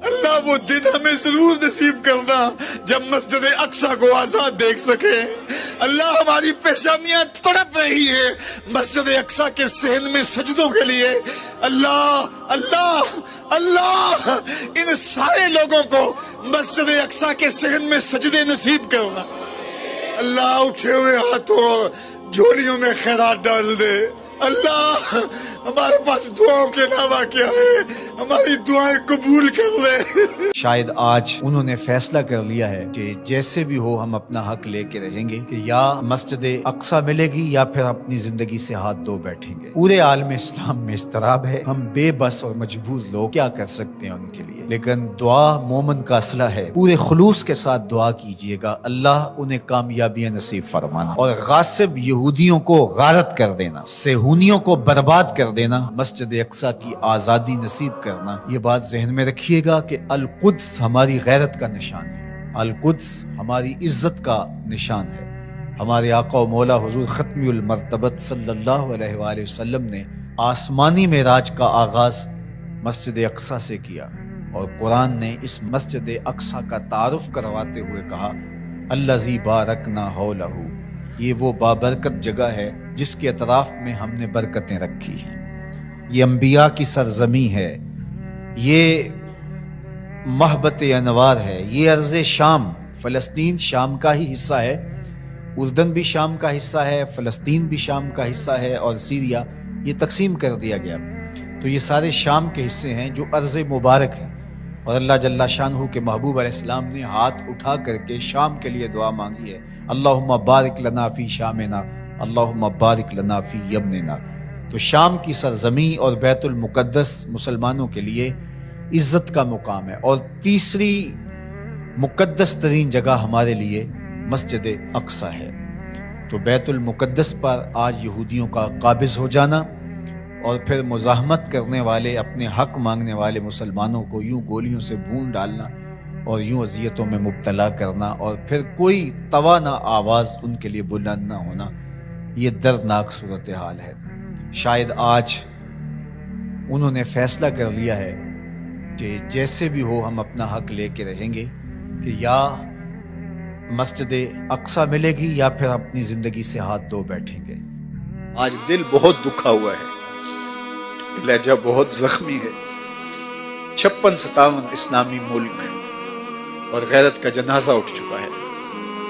اللہ وہ دن ہمیں ضرور نصیب کرنا جب مسجد اقصی کو آزاد دیکھ سکے۔ اللہ ہماری پیشانیاں تڑپ رہی ہے مسجد اقصی کے صحن میں سجدوں کے لیے۔ اللہ اللہ اللہ ان سارے لوگوں کو مسجد اقصی کے صحن میں سجدے نصیب کرنا۔ اللہ اٹھے ہوئے ہاتھوں جھولیوں میں خیرات ڈال دے۔ اللہ ہمارے پاس دعاؤں کے علاوہ کیا ہے، ہماری دعائیں قبول کر لے۔ شاید آج انہوں نے فیصلہ کر لیا ہے کہ جیسے بھی ہو ہم اپنا حق لے کے رہیں گے، کہ یا مسجد اقصی ملے گی یا پھر اپنی زندگی سے ہاتھ دھو بیٹھیں گے۔ پورے عالم اسلام میں اضطراب ہے، ہم بے بس اور مجبور لوگ کیا کر سکتے ہیں ان کے لیے، لیکن دعا مومن کا اسلحہ ہے۔ پورے خلوص کے ساتھ دعا کیجئے گا، اللہ انہیں کامیابیاں نصیب فرمانا اور غاصب یہودیوں کو غارت کر دینا، صہیونیوں کو برباد کر دینا، مسجد اقصی کی آزادی نصیب کرنا۔ یہ بات ذہن میں رکھیے گا کہ القدس ہماری غیرت کا نشان ہے، القدس ہماری عزت کا نشان ہے۔ ہمارے آقا و مولا حضور ختم المرتبت صلی اللہ علیہ وآلہ وسلم نے آسمانی معراج کا آغاز مسجد اقصی سے کیا، اور قرآن نے اس مسجد اقصی کا تعارف کرواتے ہوئے کہا الذی بارکنا حولہ، یہ وہ بابرکت جگہ ہے جس کے اطراف میں ہم نے برکتیں رکھی ہیں۔ یہ انبیاء کی سرزمین ہے، یہ محبت انوار ہے، یہ ارض شام، فلسطین شام کا ہی حصہ ہے، اردن بھی شام کا حصہ ہے، فلسطین بھی شام کا حصہ ہے، اور سیریا یہ تقسیم کر دیا گیا۔ تو یہ سارے شام کے حصے ہیں جو ارض مبارک ہیں، اور اللہ جل شانہ کے محبوب علیہ السلام نے ہاتھ اٹھا کر کے شام کے لیے دعا مانگی ہے، اللہم بارک لنا فی شامنا، اللہم بارک لنا فی یمننا۔ تو شام کی سرزمین اور بیت المقدس مسلمانوں کے لیے عزت کا مقام ہے، اور تیسری مقدس ترین جگہ ہمارے لیے مسجد اقصی ہے۔ تو بیت المقدس پر آج یہودیوں کا قابض ہو جانا، اور پھر مزاحمت کرنے والے، اپنے حق مانگنے والے مسلمانوں کو یوں گولیوں سے بھون ڈالنا اور یوں اذیتوں میں مبتلا کرنا، اور پھر کوئی توانہ آواز ان کے لیے بلند نہ ہونا، یہ دردناک صورتحال ہے۔ شاید آج انہوں نے فیصلہ کر لیا ہے کہ جیسے بھی ہو ہم اپنا حق لے کے رہیں گے، کہ یا مسجد اقصی ملے گی یا پھر اپنی زندگی سے ہاتھ دھو بیٹھیں گے۔ آج دل بہت دکھا ہوا ہے، لہجہ بہت زخمی ہے۔ 56-57 اسلامی ملک اور غیرت کا جنازہ اٹھ چکا ہے،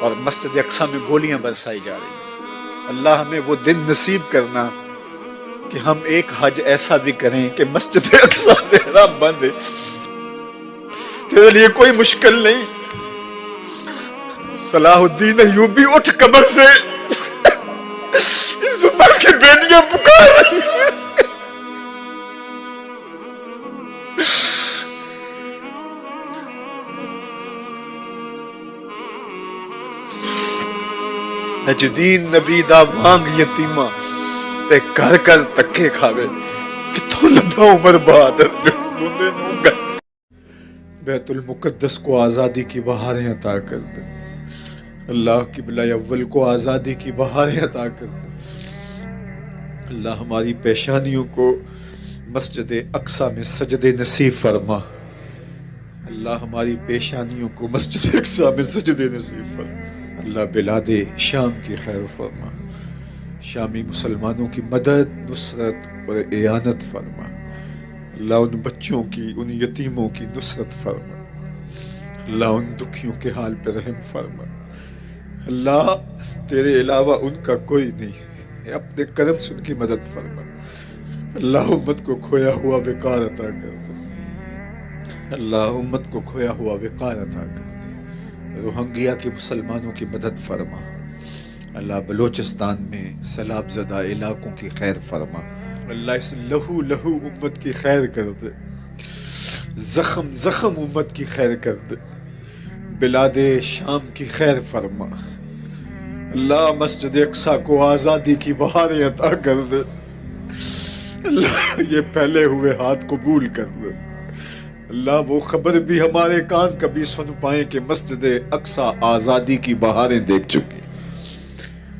اور مسجد اقصی میں گولیاں برسائی جا رہی ہیں۔ اللہ ہمیں وہ دن نصیب کرنا کہ ہم ایک حج ایسا بھی کریں کہ مسجد اقصی سے حرام بند ہے۔ تیرے لیے کوئی مشکل نہیں۔ صلاح الدین ایوبی اٹھ قبر سے، اس عمر کی بیٹیاں پکار رہی ہیں۔ نجدین نبی دا وانگ یتیمہ تے گھر گھر تکے کھاوے، کتوں لبا عمر بہادر بندے نوں گا۔ بیت المقدس کو آزادی کی بہاریں عطا کر دے، اللہ قبلہ اول کو آزادی کی بہاریں عطا کر دے۔ اللہ ہماری پیشانیوں کو مسجد اقصی میں سجدے نصیب فرما، اللہ ہماری پیشانیوں کو مسجد اقصی میں سجدے نصیب فرما۔ اللہ بلاد شام کی خیر فرما، شامی مسلمانوں کی مدد، نصرت اور اعانت فرما۔ اللہ ان بچوں کی، ان یتیموں کی نصرت فرما، اللہ ان دکھیوں کے حال پہ رحم فرما۔ اللہ تیرے علاوہ ان کا کوئی نہیں، اپنے کرم سے ان کی مدد فرما۔ اللہ امت کو کھویا ہوا وقار عطا کر دے، اللہ امت کو کھویا ہوا وقار عطا کر دے۔ روہنگیا کے مسلمانوں کی مدد فرما، اللہ بلوچستان میں سیلاب زدہ علاقوں کی خیر فرما۔ اللہ اس لہو امت کی خیر کر دے، زخم امت کی خیر کر دے، بلاد شام کی خیر فرما۔ اللہ مسجد اقصی کو آزادی کی بہاریں عطا کر دے، اللہ یہ پھیلے ہوئے ہاتھ قبول کر دے۔ اللہ وہ خبر بھی ہمارے کان کبھی سن پائیں کہ مسجد اقصی آزادی کی بہاریں دیکھ چکی۔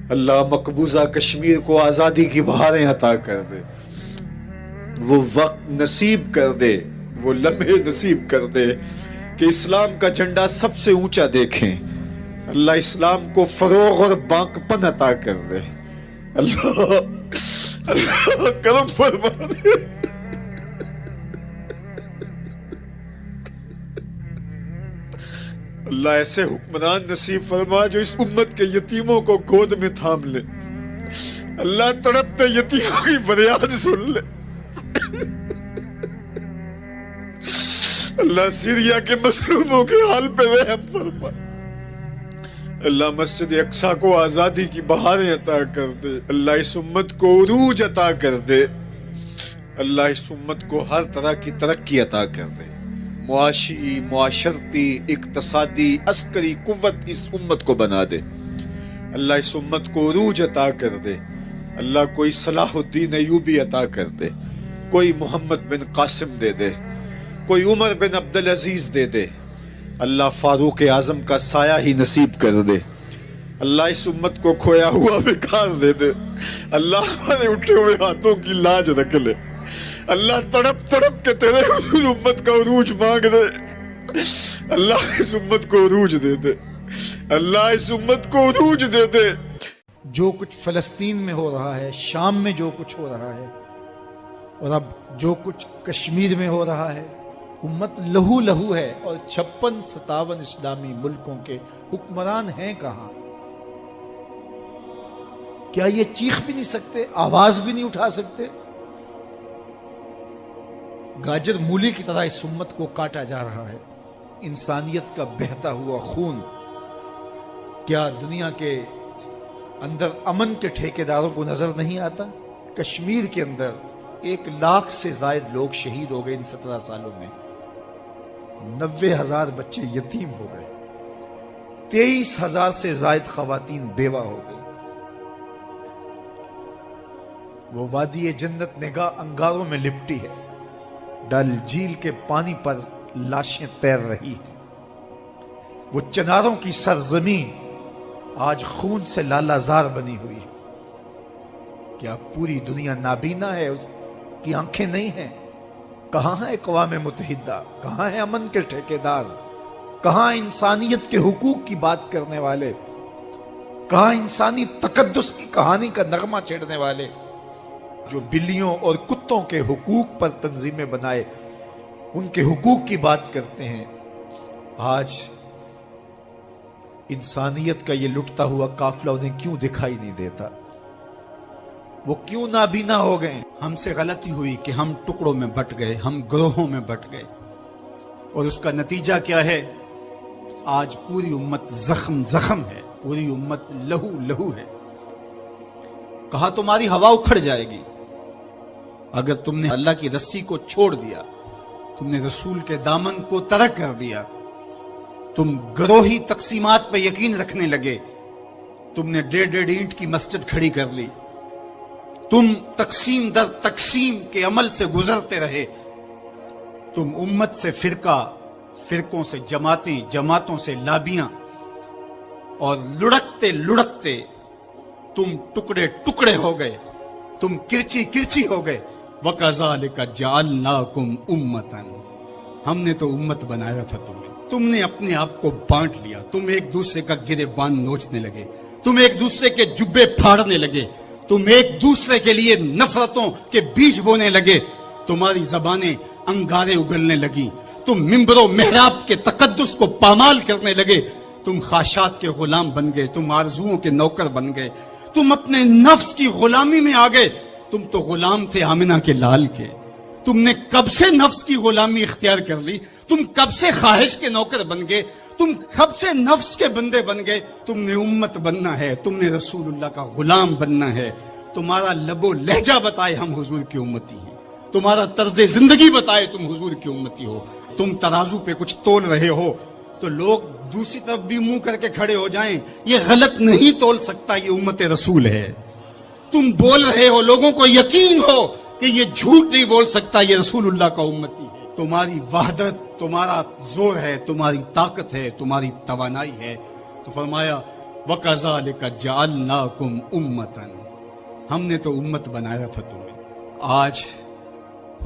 اللہ مقبوضہ کشمیر کو آزادی کی بہاریں عطا کر دے، وہ وقت نصیب کر دے، وہ لمحے نصیب کر دے کہ اسلام کا جھنڈا سب سے اونچا دیکھیں. اللہ اسلام کو فروغ اور باقپن عطا کر دے. اللہ اللہ کرم فرما دے. اللہ ایسے حکمران نصیب فرما جو اس امت کے یتیموں کو گود میں تھام لے. اللہ تڑپتے یتیموں کی فریاد سن لے. اللہ سیریا کے مظلوموں کے حال پہ رحم فرما. اللہ مسجد اقصی کو آزادی کی بہاریں عطا کر دے. اللہ اس امت کو عروج عطا کر دے. اللہ اس امت کو ہر طرح کی ترقی عطا کر دے. معاشی، معاشرتی، اقتصادی، عسکری قوت اس امت کو بنا دے. اللہ اس امت کو عروج عطا کر دے. اللہ کوئی صلاح الدین ایوبی عطا کر دے، کوئی محمد بن قاسم دے دے، کوئی عمر بن عبدالعزیز دے دے. اللہ فاروق اعظم کا سایہ ہی نصیب کر دے. اللہ اس امت کو کھویا ہوا وقار دے دے. اللہ ہمارے اٹھے ہوئے ہاتھوں کی لاج رکھ لے. اللہ تڑپ تڑپ کے تیرے حضور امت کا عروج مانگ دے. اللہ اس امت کو عروج دے دے. اللہ اس امت کو عروج دے دے. جو کچھ فلسطین میں ہو رہا ہے، شام میں جو کچھ ہو رہا ہے، اور اب جو کچھ کشمیر میں ہو رہا ہے، امت لہو لہو ہے. اور 56-57 اسلامی ملکوں کے حکمران ہیں کہاں؟ کیا یہ چیخ بھی نہیں سکتے، آواز بھی نہیں اٹھا سکتے؟ گاجر مولی کی طرح اس امت کو کاٹا جا رہا ہے. انسانیت کا بہتا ہوا خون. کیا دنیا کے اندر امن کے ٹھیکیداروں کو نظر نہیں آتا؟ کشمیر کے اندر 1 لاکھ سے زائد لوگ شہید ہو گئے ان 17 سالوں میں. 90,000 بچے یتیم ہو گئے. 23,000 سے زائد خواتین بیوہ ہو گئی. وہ وادی جنت نگاہ انگاروں میں لپٹی ہے. ڈل جھیل کے پانی پر لاشیں تیر رہی ہیں. وہ چناروں کی سرزمین آج خون سے لالا زار بنی ہوئی ہے. کیا پوری دنیا نابینا ہے؟ اس کی آنکھیں نہیں ہیں؟ کہاں ہے اقوام متحدہ؟ کہاں ہے امن کے ٹھیکیدار؟ کہاں انسانیت کے حقوق کی بات کرنے والے؟ کہاں انسانی تقدس کی کہانی کا نغمہ چھیڑنے والے جو بلیوں اور کتوں کے حقوق پر تنظیمیں بنائے ان کے حقوق کی بات کرتے ہیں؟ آج انسانیت کا یہ لٹتا ہوا قافلہ انہیں کیوں دکھائی نہیں دیتا؟ وہ کیوں نابینا ہو گئے؟ ہم سے غلطی ہوئی کہ ہم ٹکڑوں میں بٹ گئے، ہم گروہوں میں بٹ گئے، اور اس کا نتیجہ کیا ہے؟ آج پوری امت زخم زخم ہے، پوری امت لہو لہو ہے. کہا تمہاری ہوا اکھڑ جائے گی اگر تم نے اللہ کی رسی کو چھوڑ دیا، تم نے رسول کے دامن کو ترک کر دیا، تم گروہی تقسیمات پہ یقین رکھنے لگے، تم نے 1.5 اینٹ کی مسجد کھڑی کر لی، تم تقسیم در تقسیم کے عمل سے گزرتے رہے، تم امت سے فرقہ، فرقوں سے جماعتیں، جماعتوں سے لابیاں، اور لڑکتے لڑکتے تم ٹکڑے ٹکڑے ہو گئے، تم کرچی کرچی ہو گئے. وَكَذَلِكَ جَعَلْنَاكُمْ أُمَّةً، ہم نے تو امت بنایا تھا تمہیں، تم نے اپنے آپ کو بانٹ لیا، تم ایک دوسرے کا گریبان نوچنے لگے، تم ایک دوسرے کے جبے پھاڑنے لگے، تم ایک دوسرے کے لیے نفرتوں کے بیج بونے لگے، تمہاری زبانیں انگارے اگلنے لگی، تم منبر و محراب کے تقدس کو پامال کرنے لگے، تم خواہشات کے غلام بن گئے، تم آرزوؤں کے نوکر بن گئے، تم اپنے نفس کی غلامی میں آ گئے. تم تو غلام تھے آمنہ کے لال کے، تم نے کب سے نفس کی غلامی اختیار کر لی، تم کب سے خواہش کے نوکر بن گئے، تم کب سے نفس کے بندے بن گئے. تم نے امت بننا ہے، تم نے رسول اللہ کا غلام بننا ہے. تمہارا لب و لہجہ بتائے ہم حضور کی امتی ہیں، تمہارا طرز زندگی بتائے تم حضور کی امتی ہو. تم ترازو پہ کچھ تول رہے ہو تو لوگ دوسری طرف بھی منہ کر کے کھڑے ہو جائیں، یہ غلط نہیں تول سکتا، یہ امت رسول ہے. تم بول رہے ہو، لوگوں کو یقین ہو کہ یہ جھوٹ نہیں بول سکتا، یہ رسول اللہ کا امتی ہے. تمہاری وحدت، تمہارا زور ہے، تمہاری طاقت ہے، تمہاری توانائی ہے. تو فرمایا وَكَذَلِكَ جَعَلْنَاكُمْ أُمَّةً، ہم نے تو امت بنایا تھا تمہیں. آج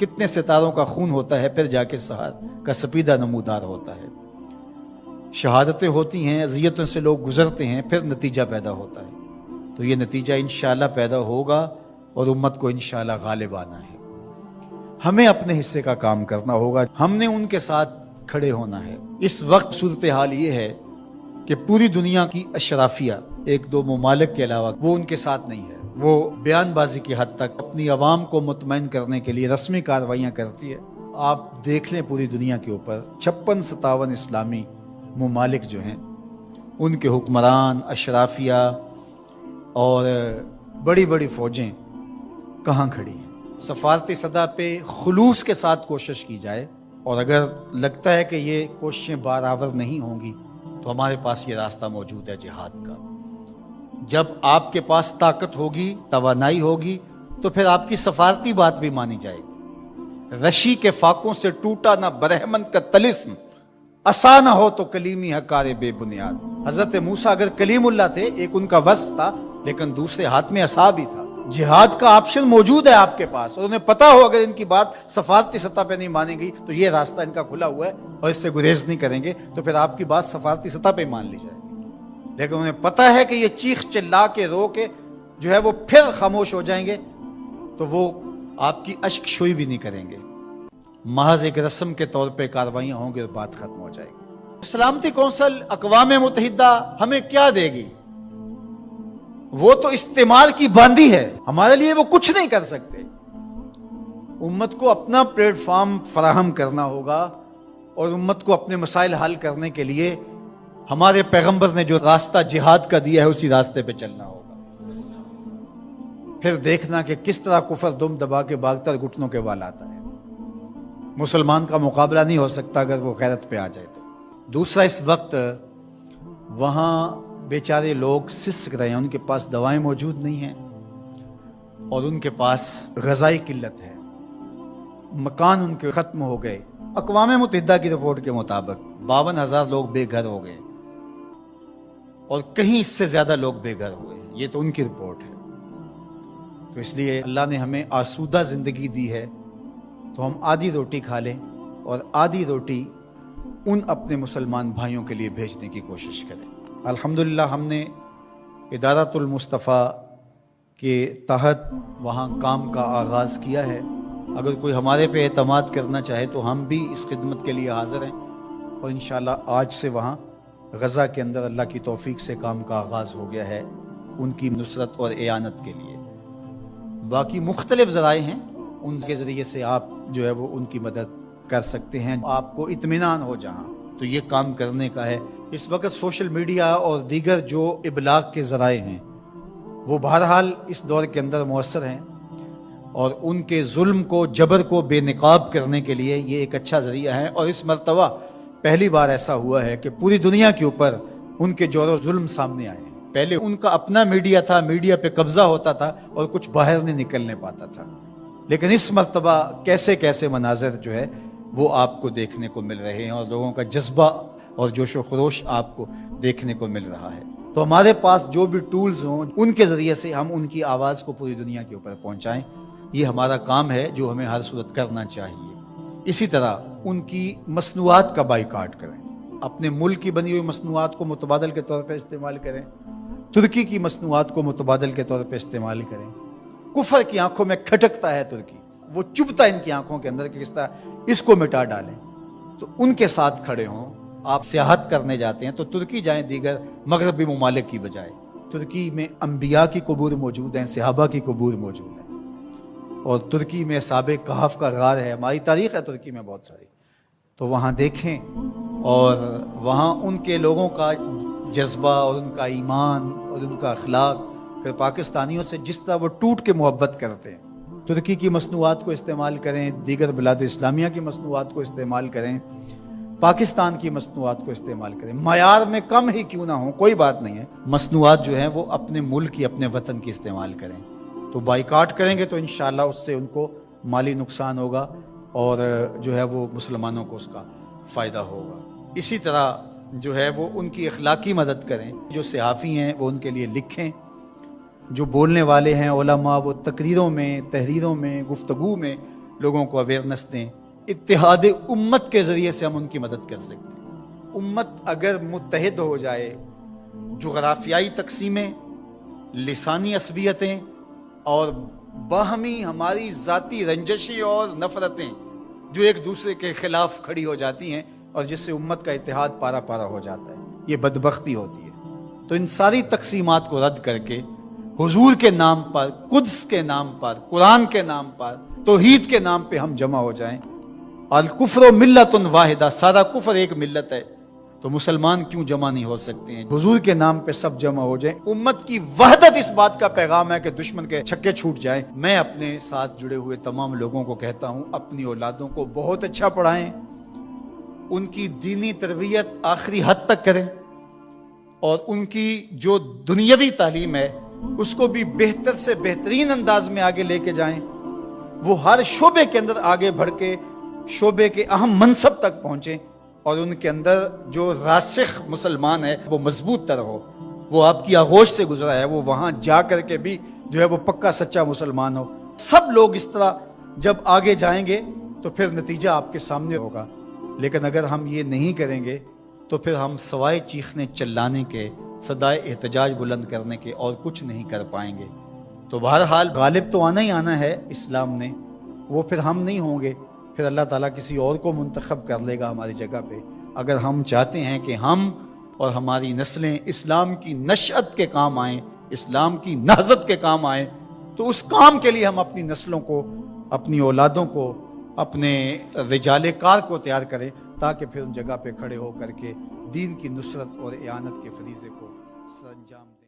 کتنے ستاروں کا خون ہوتا ہے، پھر جا کے سحر کا سپیدہ نمودار ہوتا ہے۔ شہادتیں ہوتی ہیں، اذیتوں سے لوگ گزرتے ہیں، پھر نتیجہ پیدا ہوتا ہے۔ تو یہ نتیجہ انشاءاللہ پیدا ہوگا اور امت کو انشاءاللہ غالب آنا ہے۔ ہمیں اپنے حصے کا کام کرنا ہوگا، ہم نے ان کے ساتھ کھڑے ہونا ہے۔ اس وقت صورتحال یہ ہے کہ پوری دنیا کی اشرافیہ، ایک دو ممالک کے علاوہ، وہ ان کے ساتھ نہیں ہے۔ وہ بیان بازی کی حد تک اپنی عوام کو مطمئن کرنے کے لیے رسمی کارروائیاں کرتی ہے۔ آپ دیکھ لیں پوری دنیا کے اوپر 56-57 اسلامی ممالک جو ہیں، ان کے حکمران، اشرافیہ اور بڑی بڑی فوجیں کہاں کھڑی ہیں۔ سفارتی سطح پہ خلوص کے ساتھ کوشش کی جائے، اور اگر لگتا ہے کہ یہ کوششیں برآور نہیں ہوں گی تو ہمارے پاس یہ راستہ موجود ہے جہاد کا۔ جب آپ کے پاس طاقت ہوگی، توانائی ہوگی، تو پھر آپ کی سفارتی بات بھی مانی جائے گی۔ رشی کے فاقوں سے ٹوٹا نہ برہمن کا طلسم، عصا نہ ہو تو کلیمی حکار بے بنیاد۔ حضرت موسیٰ اگر کلیم اللہ تھے، ایک ان کا وصف تھا، لیکن دوسرے ہاتھ میں عصا بھی تھا۔ جہاد کا آپشن موجود ہے آپ کے پاس، اور انہیں پتا ہو اگر ان کی بات سفارتی سطح پہ نہیں مانی گئی تو یہ راستہ ان کا کھلا ہوا ہے اور اس سے گریز نہیں کریں گے، تو پھر آپ کی بات سفارتی سطح پہ مان لی جائے گی۔ لیکن انہیں پتا ہے کہ یہ چیخ چلا کے رو کے جو ہے وہ پھر خاموش ہو جائیں گے، تو وہ آپ کی اشک شوئی بھی نہیں کریں گے۔ محض ایک رسم کے طور پہ کاروائیاں ہوں گی اور بات ختم ہو جائے گی۔ سلامتی کونسل اقوام متحدہ ہمیں کیا دے گی؟ وہ تو استعمار کی باندھی ہے، ہمارے لیے وہ کچھ نہیں کر سکتے۔ امت کو اپنا پلیٹ فارم فراہم کرنا ہوگا، اور امت کو اپنے مسائل حل کرنے کے لیے ہمارے پیغمبر نے جو راستہ جہاد کا دیا ہے اسی راستے پہ چلنا ہوگا۔ پھر دیکھنا کہ کس طرح کفر دم دبا کے بھاگتا گھٹنوں کے وال آتا ہے۔ مسلمان کا مقابلہ نہیں ہو سکتا اگر وہ غیرت پہ آ جائے تو۔ دوسرا، اس وقت وہاں بیچارے لوگ سسک رہے ہیں، ان کے پاس دوائیں موجود نہیں ہیں، اور ان کے پاس غذائی قلت ہے، مکان ان کے ختم ہو گئے۔ اقوام متحدہ کی رپورٹ کے مطابق 52,000 لوگ بے گھر ہو گئے، اور کہیں اس سے زیادہ لوگ بے گھر ہوئے، یہ تو ان کی رپورٹ ہے۔ تو اس لیے اللہ نے ہمیں آسودہ زندگی دی ہے، تو ہم آدھی روٹی کھا لیں اور آدھی روٹی ان اپنے مسلمان بھائیوں کے لیے بھیجنے کی کوشش کریں۔ الحمدللہ ہم نے ادارۃ المصطفیٰ کے تحت وہاں کام کا آغاز کیا ہے۔ اگر کوئی ہمارے پہ اعتماد کرنا چاہے تو ہم بھی اس خدمت کے لیے حاضر ہیں، اور انشاءاللہ آج سے وہاں غزہ کے اندر اللہ کی توفیق سے کام کا آغاز ہو گیا ہے ان کی نصرت اور اعانت کے لیے۔ باقی مختلف ذرائع ہیں، ان کے ذریعے سے آپ جو ہے وہ ان کی مدد کر سکتے ہیں۔ آپ کو اطمینان ہو جہاں تو یہ کام کرنے کا ہے۔ اس وقت سوشل میڈیا اور دیگر جو ابلاغ کے ذرائع ہیں وہ بہرحال اس دور کے اندر مؤثر ہیں، اور ان کے ظلم کو، جبر کو بے نقاب کرنے کے لیے یہ ایک اچھا ذریعہ ہے۔ اور اس مرتبہ پہلی بار ایسا ہوا ہے کہ پوری دنیا کے اوپر ان کے جور و ظلم سامنے آئے ہیں۔ پہلے ان کا اپنا میڈیا تھا، میڈیا پہ قبضہ ہوتا تھا اور کچھ باہر نہیں نکلنے پاتا تھا، لیکن اس مرتبہ کیسے کیسے مناظر جو ہے وہ آپ کو دیکھنے کو مل رہے ہیں، اور لوگوں کا جذبہ اور جوش و خروش آپ کو دیکھنے کو مل رہا ہے۔ تو ہمارے پاس جو بھی ٹولز ہوں ان کے ذریعے سے ہم ان کی آواز کو پوری دنیا کے اوپر پہنچائیں، یہ ہمارا کام ہے جو ہمیں ہر صورت کرنا چاہیے۔ اسی طرح ان کی مصنوعات کا بائیکاٹ کریں، اپنے ملک کی بنی ہوئی مصنوعات کو متبادل کے طور پہ استعمال کریں، ترکی کی مصنوعات کو متبادل کے طور پہ استعمال کریں۔ کفر کی آنکھوں میں کھٹکتا ہے ترکی، وہ چبھتا ہے ان کی آنکھوں کے اندر کہ کس طرح اس کو مٹا ڈالیں، تو ان کے ساتھ کھڑے ہوں۔ آپ سیاحت کرنے جاتے ہیں تو ترکی جائیں دیگر مغربی ممالک کی بجائے۔ ترکی میں انبیاء کی قبور موجود ہیں، صحابہ کی قبور موجود ہیں، اور ترکی میں اصحاب کہف کا غار ہے، ہماری تاریخ ہے ترکی میں بہت ساری، تو وہاں دیکھیں، اور وہاں ان کے لوگوں کا جذبہ اور ان کا ایمان اور ان کا اخلاق کہ پاکستانیوں سے جس طرح وہ ٹوٹ کے محبت کرتے ہیں۔ ترکی کی مصنوعات کو استعمال کریں، دیگر بلاد اسلامیہ کی مصنوعات کو استعمال کریں، پاکستان کی مصنوعات کو استعمال کریں، معیار میں کم ہی کیوں نہ ہوں، کوئی بات نہیں ہے، مصنوعات جو ہیں وہ اپنے ملک کی، اپنے وطن کی استعمال کریں۔ تو بائیکاٹ کریں گے تو انشاءاللہ اس سے ان کو مالی نقصان ہوگا، اور جو ہے وہ مسلمانوں کو اس کا فائدہ ہوگا۔ اسی طرح جو ہے وہ ان کی اخلاقی مدد کریں، جو صحافی ہیں وہ ان کے لیے لکھیں، جو بولنے والے ہیں علماء وہ تقریروں میں، تحریروں میں، گفتگو میں لوگوں کو اویئرنیس دیں. اتحاد امت کے ذریعے سے ہم ان کی مدد کر سکتے ہیں. امت اگر متحد ہو جائے، جغرافیائی تقسیمیں، لسانی عصبیتیں اور باہمی ہماری ذاتی رنجشیں اور نفرتیں جو ایک دوسرے کے خلاف کھڑی ہو جاتی ہیں اور جس سے امت کا اتحاد پارا پارا ہو جاتا ہے، یہ بدبختی ہوتی ہے. تو ان ساری تقسیمات کو رد کر کے حضور کے نام پر، قدس کے نام پر، قرآن کے نام پر، توحید کے نام پہ ہم جمع ہو جائیں. الکفر ملت واحدہ، سارا کفر ایک ملت ہے، تو مسلمان کیوں جمع نہیں ہو سکتے ہیں؟ حضور کے نام پہ سب جمع ہو جائیں. امت کی وحدت اس بات کا پیغام ہے کہ دشمن کے چھکے چھوٹ جائیں. میں اپنے ساتھ جڑے ہوئے تمام لوگوں کو کہتا ہوں، اپنی اولادوں کو بہت اچھا پڑھائیں، ان کی دینی تربیت آخری حد تک کریں، اور ان کی جو دنیاوی تعلیم ہے اس کو بھی بہتر سے بہترین انداز میں آگے لے کے جائیں. وہ ہر شعبے کے اندر آگے بڑھ کے شعبے کے اہم منصب تک پہنچیں، اور ان کے اندر جو راسخ مسلمان ہے وہ مضبوط تر ہو. وہ آپ کی آغوش سے گزرا ہے، وہ وہاں جا کر کے بھی جو ہے وہ پکا سچا مسلمان ہو. سب لوگ اس طرح جب آگے جائیں گے تو پھر نتیجہ آپ کے سامنے ہوگا. لیکن اگر ہم یہ نہیں کریں گے تو پھر ہم سوائے چیخنے چلانے کے، صدائے احتجاج بلند کرنے کے اور کچھ نہیں کر پائیں گے. تو بہرحال غالب تو آنا ہی آنا ہے اسلام نے، وہ پھر ہم نہیں ہوں گے، پھر اللہ تعالیٰ کسی اور کو منتخب کر لے گا ہماری جگہ پہ. اگر ہم چاہتے ہیں کہ ہم اور ہماری نسلیں اسلام کی نشأت کے کام آئیں، اسلام کی نہضت کے کام آئیں، تو اس کام کے لیے ہم اپنی نسلوں کو، اپنی اولادوں کو، اپنے رجال کار کو تیار کریں، تاکہ پھر ان جگہ پہ کھڑے ہو کر کے دین کی نصرت اور اعانت کے فریضے کو سر انجام دیں.